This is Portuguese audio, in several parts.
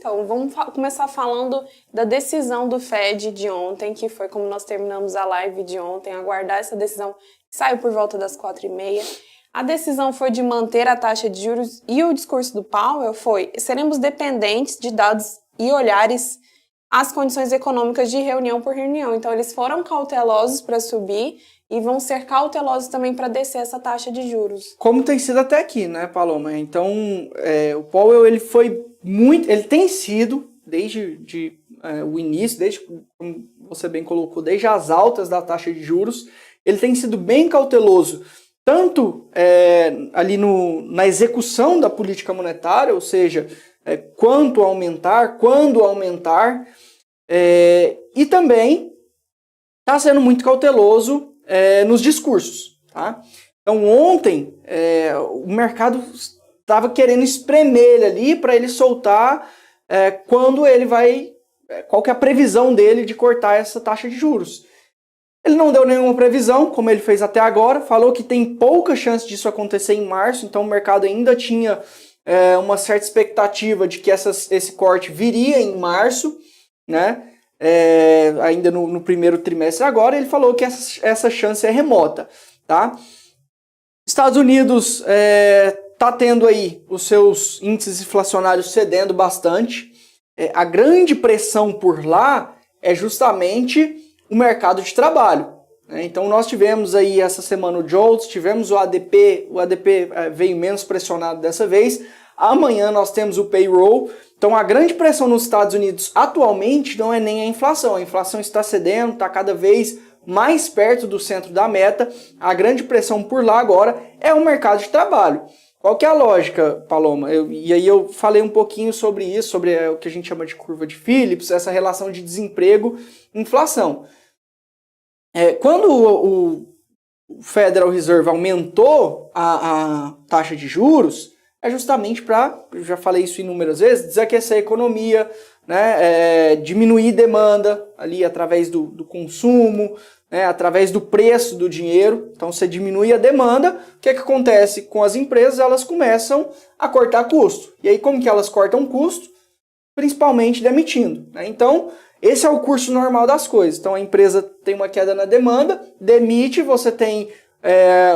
Então, vamos começar falando da decisão do Fed de ontem, que foi como nós terminamos a live de ontem, aguardar essa decisão que saiu por volta das 4h30. A decisão foi de manter a taxa de juros e o discurso do Powell foi: seremos dependentes de dados e olhares às condições econômicas de reunião por reunião. Então, eles foram cautelosos para subir e vão ser cautelosos também para descer essa taxa de juros. Como tem sido até aqui, né, Paloma? Então, o Powell, ele tem sido, desde o início, como você bem colocou, desde as altas da taxa de juros, ele tem sido bem cauteloso, tanto ali na execução da política monetária, ou seja, quando aumentar, e também está sendo muito cauteloso nos discursos, tá? Então ontem o mercado estava querendo espremer ele ali para ele soltar quando ele qual que é a previsão dele de cortar essa taxa de juros. Ele não deu nenhuma previsão, como ele fez até agora, falou que tem pouca chance disso acontecer em março, então o mercado ainda tinha uma certa expectativa de que esse corte viria em março, né? Ainda no primeiro trimestre. Agora ele falou que essa chance é remota, tá? Estados Unidos está tendo aí os seus índices inflacionários cedendo bastante. A grande pressão por lá é justamente o mercado de trabalho, né? Então nós tivemos aí essa semana o JOLTS, tivemos o ADP veio menos pressionado dessa vez. Amanhã nós temos o payroll. Então a grande pressão nos Estados Unidos atualmente não é nem a inflação está cedendo, está cada vez mais perto do centro da meta. A grande pressão por lá agora é o mercado de trabalho. Qual que é a lógica, Paloma? E aí eu falei um pouquinho sobre isso, sobre o que a gente chama de curva de Phillips, essa relação de desemprego e inflação. Quando o Federal Reserve aumentou a taxa de juros, é justamente para, eu já falei isso inúmeras vezes, desaquecer a economia, né, diminuir demanda ali através do consumo, né, através do preço do dinheiro. Então você diminui a demanda, o que acontece com as empresas? Elas começam a cortar custo. E aí como que elas cortam custo? Principalmente demitindo, né? Então esse é o curso normal das coisas. Então a empresa tem uma queda na demanda, demite, você tem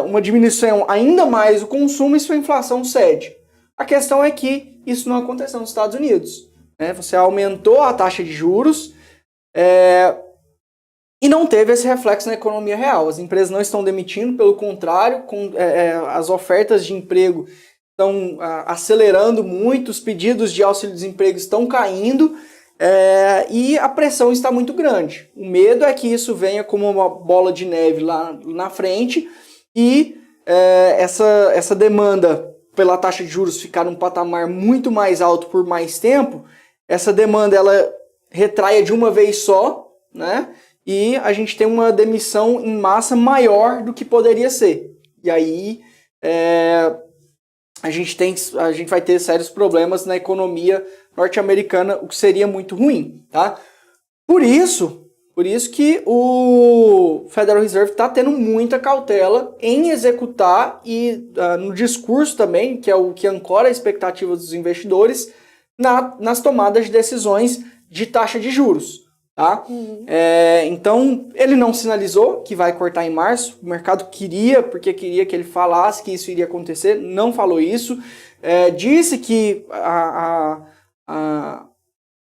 uma diminuição ainda mais do consumo e sua inflação cede. A questão é que isso não aconteceu nos Estados Unidos, né? Você aumentou a taxa de juros e não teve esse reflexo na economia real. As empresas não estão demitindo, pelo contrário, as ofertas de emprego estão acelerando muito, os pedidos de auxílio-desemprego estão caindo e a pressão está muito grande. O medo é que isso venha como uma bola de neve lá na frente e essa demanda pela taxa de juros ficar num patamar muito mais alto por mais tempo, essa demanda ela retraia de uma vez só, né? E a gente tem uma demissão em massa maior do que poderia ser. E aí a gente vai ter sérios problemas na economia norte-americana, o que seria muito ruim, tá? Por isso que o Federal Reserve está tendo muita cautela em executar e no discurso também, que é o que ancora a expectativa dos investidores, nas tomadas de decisões de taxa de juros. Tá? Então, ele não sinalizou que vai cortar em março. O mercado queria que ele falasse que isso iria acontecer, não falou isso. Disse que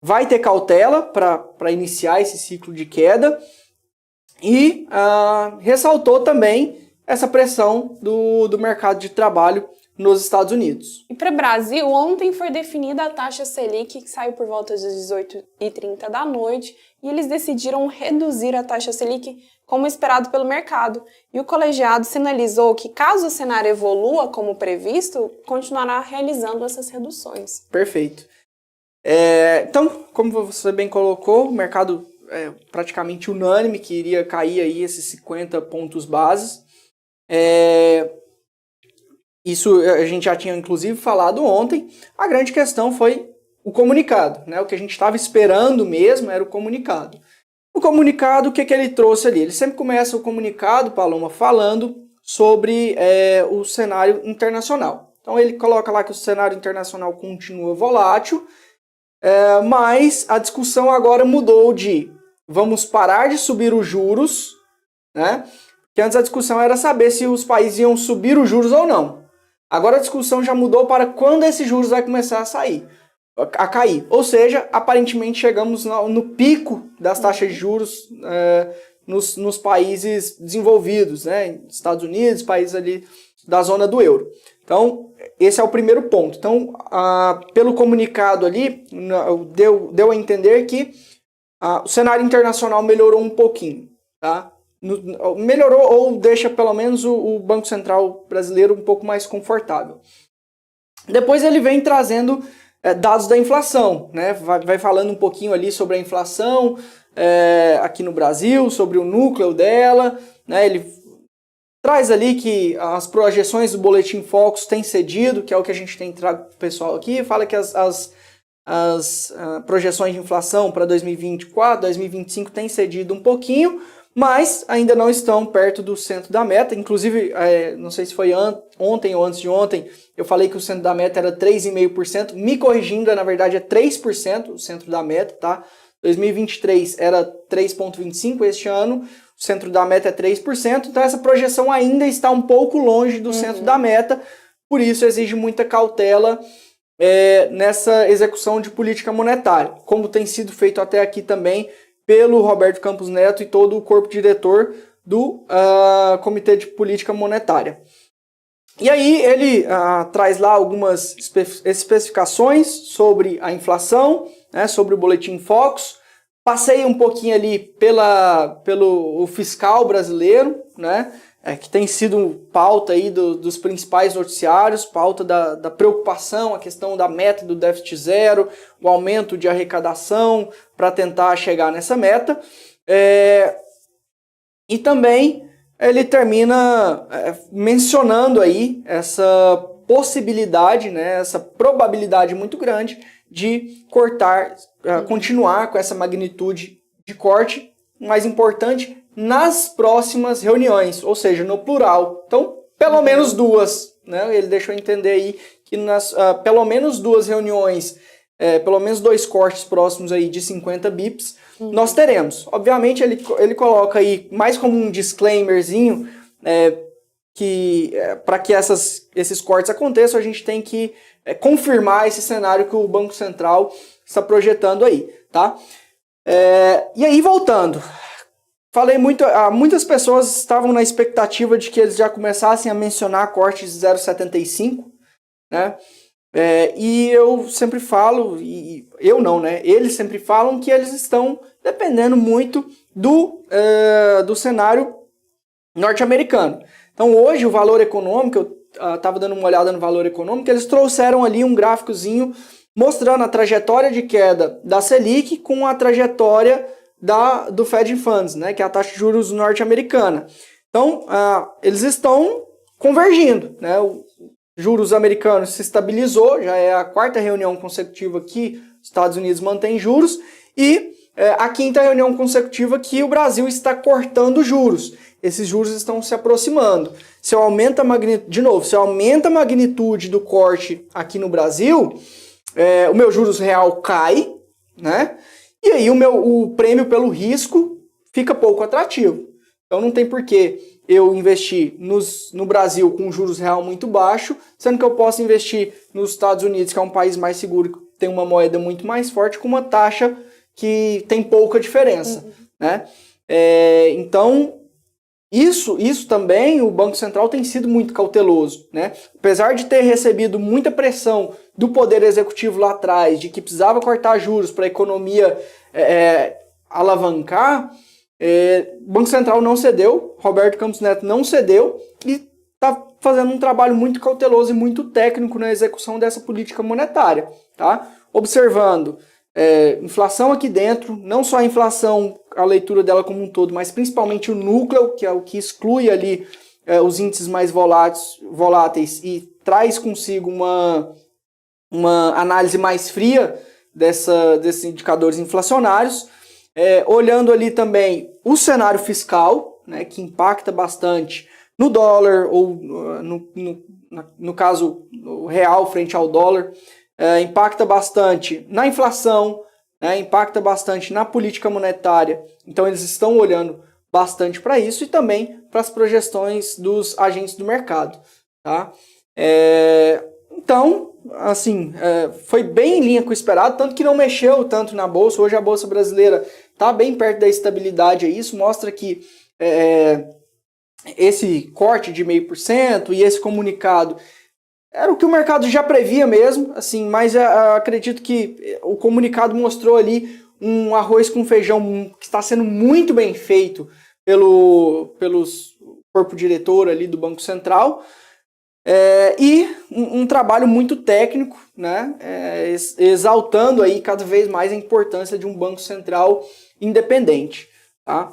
vai ter cautela para iniciar esse ciclo de queda e ressaltou também essa pressão do mercado de trabalho nos Estados Unidos. E para o Brasil, ontem foi definida a taxa Selic, que saiu por volta das 18h30 da noite, e eles decidiram reduzir a taxa Selic como esperado pelo mercado. E o colegiado sinalizou que, caso o cenário evolua como previsto, continuará realizando essas reduções. Perfeito. Então, como você bem colocou, o mercado praticamente unânime que iria cair aí esses 50 pontos bases. Isso a gente já tinha inclusive falado ontem. A grande questão foi o comunicado, né? O que a gente estava esperando mesmo era o comunicado. O comunicado, o que ele trouxe ali? Ele sempre começa o comunicado, Paloma, falando sobre o cenário internacional. Então ele coloca lá que o cenário internacional continua volátil, mas a discussão agora mudou de vamos parar de subir os juros, né? Porque antes a discussão era saber se os países iam subir os juros ou não. Agora a discussão já mudou para quando esses juros vai começar a cair. Ou seja, aparentemente chegamos no pico das taxas de juros nos países desenvolvidos, né? Estados Unidos, países ali da zona do euro. Então, esse é o primeiro ponto. Então, pelo comunicado ali, deu a entender que o cenário internacional melhorou um pouquinho, tá? Melhorou ou deixa pelo menos o Banco Central brasileiro um pouco mais confortável. Depois ele vem trazendo dados da inflação, né? Vai falando um pouquinho ali sobre a inflação aqui no Brasil, sobre o núcleo dela, né? Ele traz ali que as projeções do Boletim Focus têm cedido, que é o que a gente tem trago para o pessoal aqui, fala que as projeções de inflação para 2024, 2025 têm cedido um pouquinho, mas ainda não estão perto do centro da meta. Inclusive, não sei se foi ontem ou antes de ontem, eu falei que o centro da meta era 3,5%, me corrigindo, na verdade é 3% o centro da meta, tá? 2023 era 3,25%, este ano o centro da meta é 3%, então essa projeção ainda está um pouco longe do centro da meta, por isso exige muita cautela nessa execução de política monetária, como tem sido feito até aqui também pelo Roberto Campos Neto e todo o corpo diretor do Comitê de Política Monetária. E aí ele traz lá algumas especificações sobre a inflação, né, sobre o Boletim Focus. Passei um pouquinho ali pelo fiscal brasileiro, né, que tem sido pauta aí dos principais noticiários, pauta da preocupação, a questão da meta do déficit zero, o aumento de arrecadação para tentar chegar nessa meta. E também ele termina mencionando aí essa possibilidade, né, essa probabilidade muito grande de cortar, continuar com essa magnitude de corte, mais importante, nas próximas reuniões, ou seja, no plural. Então, pelo menos duas, né? Ele deixou entender aí que pelo menos duas reuniões, pelo menos dois cortes próximos aí de 50 bips, nós teremos. Obviamente, ele coloca aí mais como um disclaimerzinho, que para que esses cortes aconteçam, a gente tem que confirmar esse cenário que o Banco Central está projetando aí, tá? E aí, voltando, falei muitas pessoas estavam na expectativa de que eles já começassem a mencionar cortes de 0,75, né? E eu sempre falo, e eu não, né? Eles sempre falam que eles estão dependendo muito do cenário norte-americano. Então hoje o valor econômico, eu estava dando uma olhada no valor econômico, eles trouxeram ali um gráficozinho mostrando a trajetória de queda da Selic com a trajetória do Fed Funds, né, que é a taxa de juros norte-americana. Então, eles estão convergindo, né? O juros americanos se estabilizou, já é a quarta reunião consecutiva que os Estados Unidos mantém juros, e a quinta reunião consecutiva que o Brasil está cortando juros. Esses juros estão se aproximando. Se eu aumento a magnitude do corte aqui no Brasil, o meu juros real cai, né? E aí o prêmio pelo risco fica pouco atrativo. Então não tem porquê eu investir no Brasil com juros real muito baixo, sendo que eu posso investir nos Estados Unidos, que é um país mais seguro, que tem uma moeda muito mais forte, com uma taxa que tem pouca diferença, né? Então, isso também o Banco Central tem sido muito cauteloso, né? Apesar de ter recebido muita pressão do Poder Executivo lá atrás, de que precisava cortar juros para a economia alavancar, o Banco Central não cedeu, Roberto Campos Neto não cedeu e está fazendo um trabalho muito cauteloso e muito técnico na execução dessa política monetária, tá? Observando inflação aqui dentro, não só a inflação, a leitura dela como um todo, mas principalmente o núcleo, que é o que exclui ali os índices mais voláteis e traz consigo uma análise mais fria desses indicadores inflacionários, olhando ali também o cenário fiscal, né, que impacta bastante no dólar, ou no caso, o real frente ao dólar, impacta bastante na inflação, né, impacta bastante na política monetária. Então eles estão olhando bastante para isso e também para as projeções dos agentes do mercado. Tá? Então, assim, foi bem em linha com o esperado, tanto que não mexeu tanto na Bolsa. Hoje a Bolsa brasileira está bem perto da estabilidade. Isso mostra que esse corte de 0,5% e esse comunicado era o que o mercado já previa mesmo, assim, mas acredito que o comunicado mostrou ali um arroz com feijão que está sendo muito bem feito pelos corpo diretor ali do Banco Central, e um trabalho muito técnico, né, exaltando aí cada vez mais a importância de um Banco Central independente. Tá?